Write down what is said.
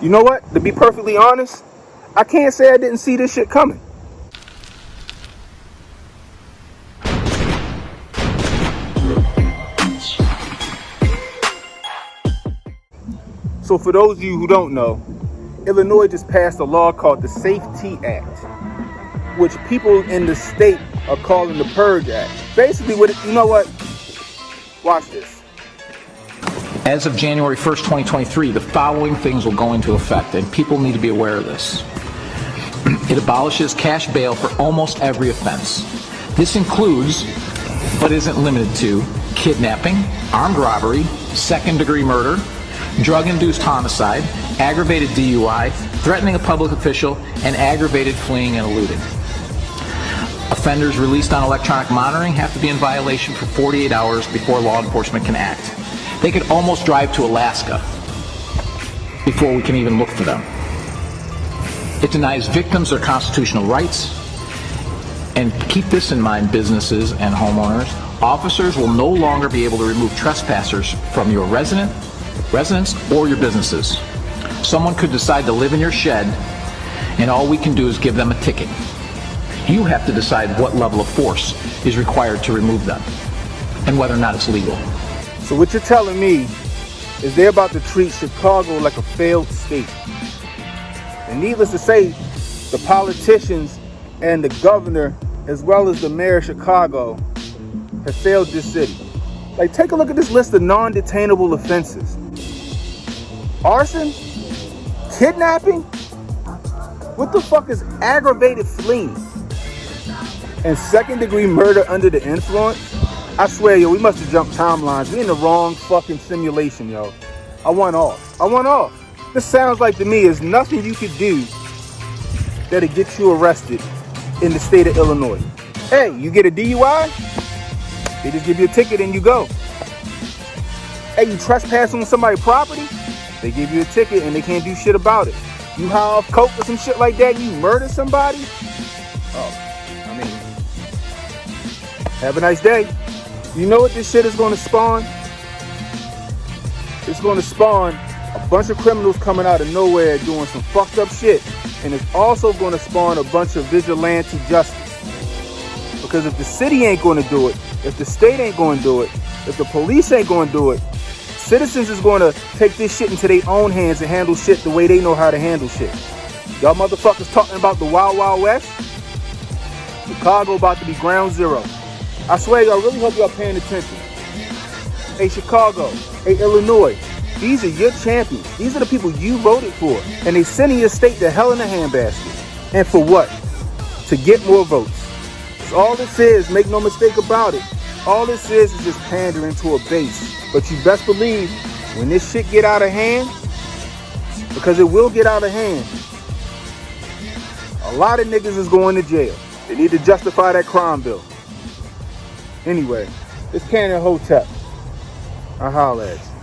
You know what? To be perfectly honest, I can't say I didn't see this shit coming. So for those of you who don't know, Illinois just passed a law called the Safety Act, which people in the state are calling the Purge Act. Basically, you know what? Watch this. As of January 1st, 2023, the following things will go into effect, and people need to be aware of this. It abolishes cash bail for almost every offense. This includes, but isn't limited to, kidnapping, armed robbery, second-degree murder, drug-induced homicide, aggravated DUI, threatening a public official, and aggravated fleeing and eluding. Offenders released on electronic monitoring have to be in violation for 48 hours before law enforcement can act. They could almost drive to Alaska before we can even look for them. It denies victims their constitutional rights. And keep this in mind, businesses and homeowners. Officers will no longer be able to remove trespassers from your residence or your businesses. Someone could decide to live in your shed, and all we can do is give them a ticket. You have to decide what level of force is required to remove them and whether or not it's legal. So what you're telling me is they're about to treat Chicago like a failed state. And needless to say, the politicians and the governor, as well as the mayor of Chicago, have failed this city. Like, take a look at this list of non-detainable offenses. Arson? Kidnapping? What the fuck is aggravated fleeing? And second-degree murder under the influence? I swear, yo, we must have jumped timelines. We in the wrong fucking simulation, yo. I want off. This sounds like to me there's nothing you could do that'll get you arrested in the state of Illinois. Hey, you get a DUI? They just give you a ticket and you go. Hey, you trespass on somebody's property? They give you a ticket and they can't do shit about it. You high off coke or some shit like that and you murder somebody? Have a nice day. You know what this shit is going to spawn? It's going to spawn a bunch of criminals coming out of nowhere doing some fucked up shit. And it's also going to spawn a bunch of vigilante justice. Because if the city ain't going to do it, if the state ain't going to do it, if the police ain't going to do it, citizens is going to take this shit into their own hands and handle shit the way they know how to handle shit. Y'all motherfuckers talking about the Wild Wild West? Chicago about to be ground zero. I swear, y'all really hope y'all paying attention. Hey, Chicago. Hey, Illinois. These are your champions. These are the people you voted for. And they sending your state the hell in a handbasket. And for what? To get more votes. That's all this is. Make no mistake about it. All this is just pandering to a base. But you best believe when this shit get out of hand, because it will get out of hand, a lot of niggas is going to jail. They need to justify that crime bill. Anyway, it's Cannon Hotep. I holla at you.